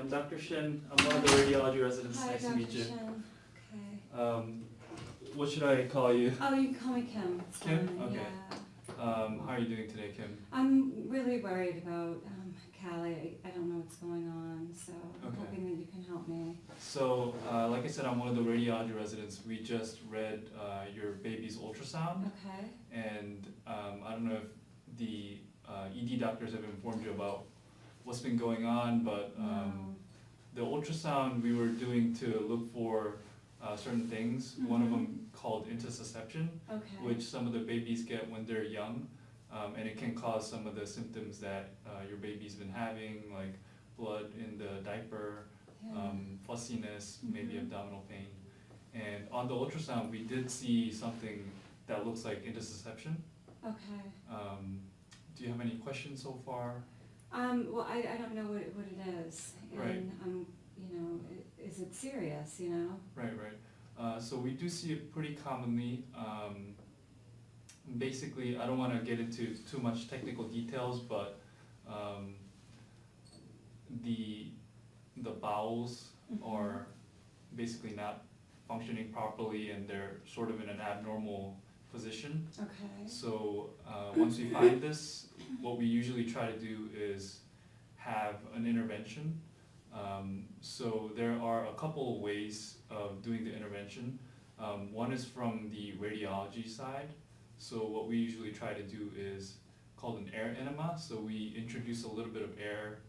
I'm Dr. Shin. I'm one of the radiology residents. Hi, Nice Dr. to meet you. Shin. Okay. What should I call you? Oh, you can call me Kim. It's Kim? fine, Okay. Yeah. How are you doing today, Kim? I'm really worried about Callie. I don't know what's going on, so I'm Okay. hoping that you can help me. So, like I said, I'm one of the radiology residents. We just read your baby's ultrasound, Okay. and I don't know if the ED doctors have informed you about what's been going on, but No. the ultrasound we were doing to look for certain things, one of them called intussusception, Okay. which some of the babies get when they're young, and it can cause some of the symptoms that your baby's been having, like blood in the diaper, Yeah. fussiness, maybe abdominal pain. And on the ultrasound, we did see something that looks like intussusception. Okay. Do you have any questions so far? Well, I don't know what it is, Right. and is it serious? You know. Right, right. So we do see it pretty commonly. Basically, I don't want to get into too much technical details, but the bowels are basically not functioning properly, and they're sort of in an abnormal position. Okay. So once we find this, what we usually try to do is have an intervention. So there are a couple of ways of doing the intervention. One is from the radiology side. So what we usually try to do is called an air enema. So we introduce a little bit of air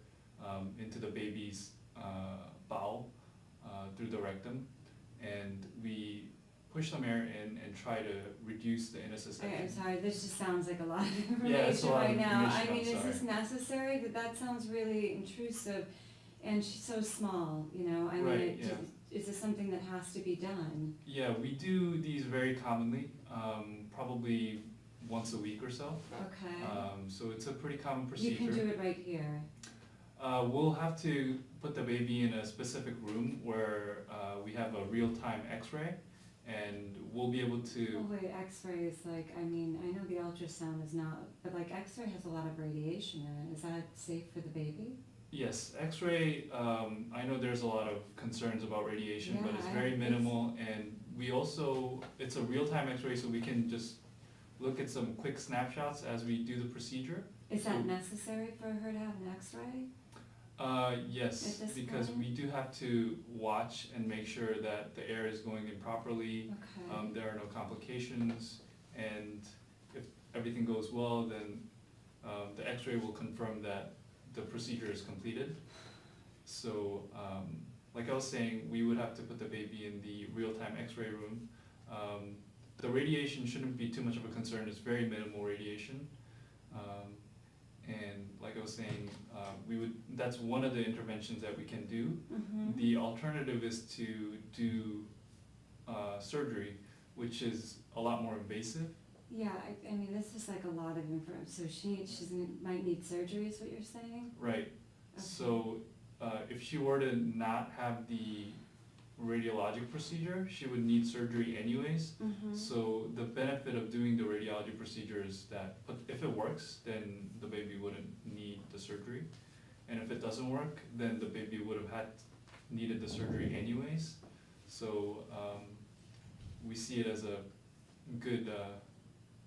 into the baby's bowel through the rectum, and we push some air in and try to reduce the intussusception. I'm sorry, this just sounds like a lot of Yeah, it's a information lot of right now. I information, mean, I'm is this sorry. necessary? That sounds really intrusive, and she's so small, you know, I mean, Right, yeah. is this something that has to be done? Yeah, we do these very commonly, probably once a week or so. Okay. So it's a pretty common You procedure. can do it right here. We'll have to put the baby in a specific room where we have a real-time x-ray, and we'll be able Oh to, wait, x-ray is like, I mean, I know the ultrasound is not, but like x-ray has a lot of radiation in it. Is that safe for the baby? yes, x-ray, I know there's a lot of concerns about radiation, but Yeah, it's I- very it's- minimal, and we also, it's a real-time x-ray, so we can just look at some quick snapshots as we do the procedure. Is that So- necessary for her to have an x-ray? Yes, At this because point? we do have to watch and make sure that the air is going in properly, Okay. there are no complications, and if everything goes well, then the x-ray will confirm that the procedure is completed. So, like I was saying, we would have to put the baby in the real-time x-ray room. The radiation shouldn't be too much of a concern, it's very minimal radiation. And like I was saying, that's one of the interventions that we can do. The alternative is to do surgery, which is a lot more invasive. Yeah, I mean, this is like a lot of information, so she might need surgery is what you're saying? Right. Okay. So if she were to not have the radiologic procedure, she would need surgery anyways. So the benefit of doing the radiology procedure is that if it works, then the baby wouldn't need the surgery. And if it doesn't work, then the baby would have needed the surgery anyways. So we see it as a good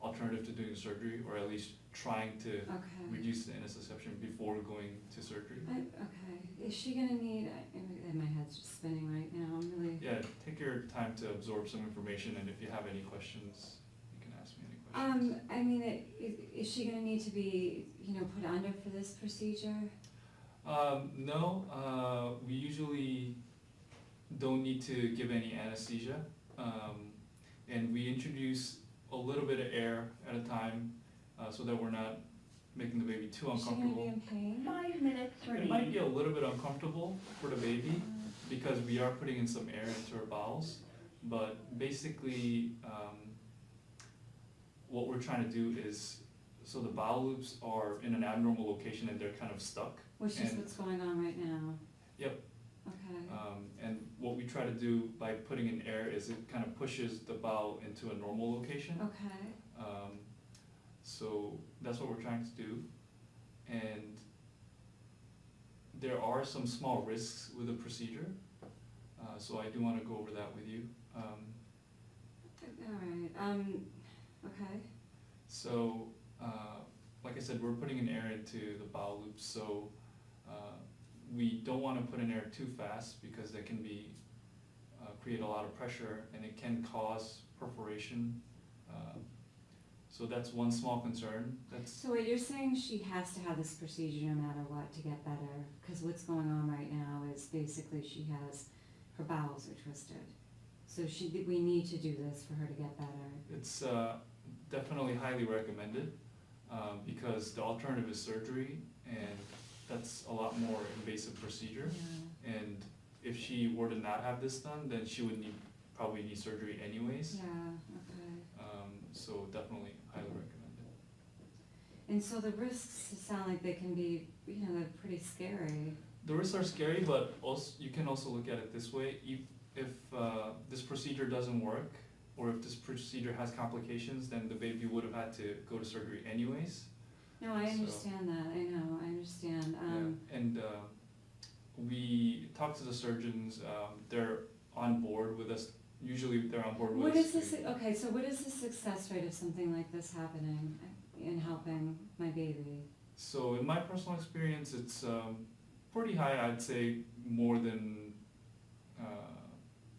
alternative to doing the surgery, or at least trying to Okay. reduce the intussusception before going to surgery. Okay, is she gonna need, my head's just spinning right now, I'm really. Yeah, take your time to absorb some information, and if you have any questions, you can ask me any questions. I mean, is she gonna need to be, put under for this procedure? No, we usually don't need to give any anesthesia, and we introduce a little bit of air at a time, so that we're not making the baby too Is she gonna be uncomfortable. in pain? 5 minutes It remaining. might be a little bit uncomfortable for the baby, because we are putting in some air into her bowels, but basically, what we're trying to do is, so the bowel loops are in an abnormal location and they're kind of stuck. Which is And- what's going on right now? Yep. Okay, And what we try to do by putting in air is it kind of pushes the bowel into a normal location. okay, So that's what we're trying to do. And there are some small risks with the procedure, so I do want to go over that with you. Alright, okay. So, like I said, we're putting an air into the bowel loop, so we don't want to put an air too fast because that can be create a lot of pressure and it can cause perforation. So that's one small concern. So what you're saying, she has to have this procedure no matter what to get better, because what's going on right now is basically she has, her bowels are twisted. So we need to do this for her to get better. It's definitely highly recommended because the alternative is surgery, and that's a lot more invasive procedure. Yeah. And if she were to not have this done, then she would probably need surgery anyways. Yeah, okay. So definitely highly recommended. And so the risks sound like they can be, they're pretty scary. The risks are scary, but also you can also look at it this way. If this procedure doesn't work, or if this procedure has complications, then the baby would have had to go to surgery anyways. No, I understand that. I know, I understand. Yeah. And we talk to the surgeons. They're on board with us. Usually they're on board with us. Okay, so what is the success rate of something like this happening in helping my baby? So in my personal experience, it's pretty high. I'd say more than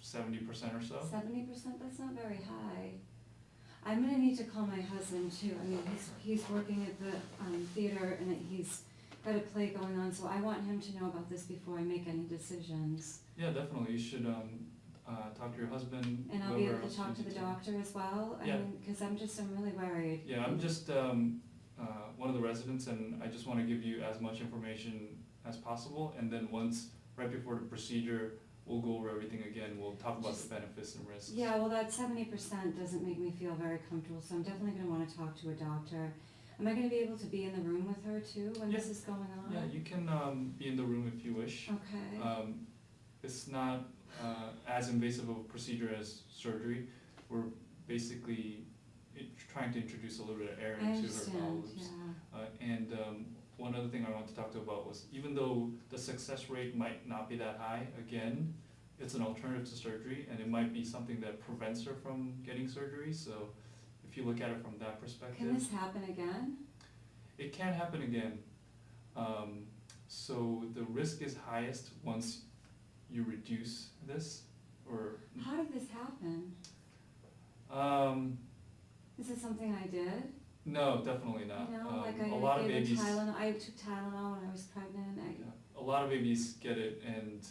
70% or so. 70%? That's not very high. I'm gonna need to call my husband too. I mean, he's working at the theater and he's got a play going on, so I want him to know about this before I make any decisions. Yeah, definitely. You should talk to your husband. And I'll be able to talk to the doctor as well? I mean, because I'm really worried. Yeah, I'm just one of the residents, and I just want to give you as much information as possible, and then right before the procedure, we'll go over everything again. We'll talk about the benefits and risks. Yeah, well, that 70% doesn't make me feel very comfortable, so I'm definitely going to want to talk to a doctor. Am I going to be able to be in the room with her too when this is going on? Yeah, you can be in the room if you wish. Okay. It's not as invasive of a procedure as surgery. We're basically trying to introduce a little bit of air into her bowel loops. And one other thing I wanted to talk to about was, even though the success rate might not be that high, again, it's an alternative to surgery, and it might be something that prevents her from getting surgery. So if you look at it from that perspective. Can this happen again? It can happen again. So the risk is highest once you reduce this, or. How did this happen? Is it something I did? No, definitely not. Like a lot of babies. I took Tylenol when I was pregnant. A lot of babies get it, and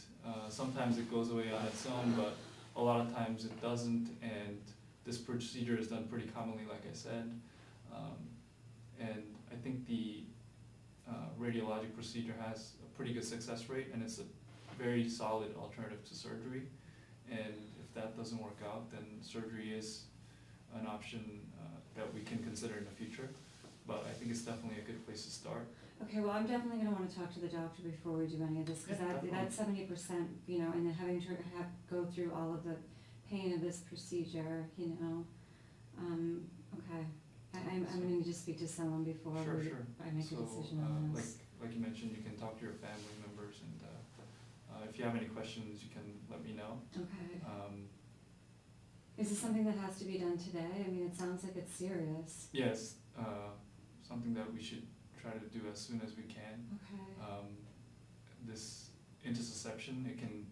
sometimes it goes away on its own, but a lot of times it doesn't. And this procedure is done pretty commonly, like I said. And I think the radiologic procedure has a pretty good success rate, and it's a very solid alternative to surgery. And if that doesn't work out, then surgery is an option that we can consider in the future. But I think it's definitely a good place to start. Okay, well, I'm definitely going to want to talk to the doctor before we do any of this, because that 70%, and then having to go through all of the pain of this procedure, okay. I'm going to just speak to someone before I make a decision on this. Like you mentioned, you can talk to your family members, and if you have any questions, you can let me know. Okay. Is this something that has to be done today? I mean, it sounds like it's serious. Yes, something that we should try to do as soon as we can. Okay. This intussusception, it can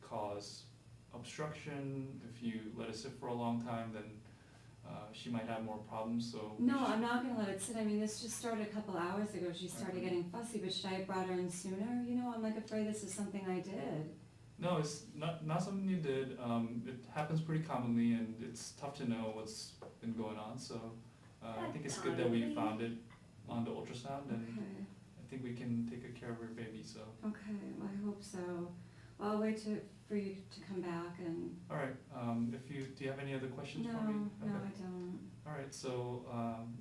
cause obstruction. If you let it sit for a long time, then she might have more problems. So no, I'm not going to let it sit. I mean, this just started a couple hours ago. She started getting fussy, but should I have brought her in sooner? I'm afraid this is something I did. No, it's not something you did. It happens pretty commonly, and it's tough to know what's been going on. So I think it's good that we found it on the ultrasound, and I think we can take good care of her baby. So. Okay, well, I hope so. Well, I'll wait for you to come back and. All right. Do you have any other questions for me? No, I don't. All right. So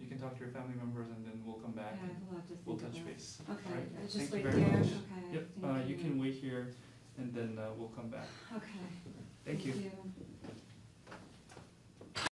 you can talk to your family members, and then we'll come back. Yeah, we'll have to think we'll touch base. Okay. All right. Just Thank wait you very there. much. Okay. Yep. You can wait here, and then we'll come back. Okay. Thank you. You.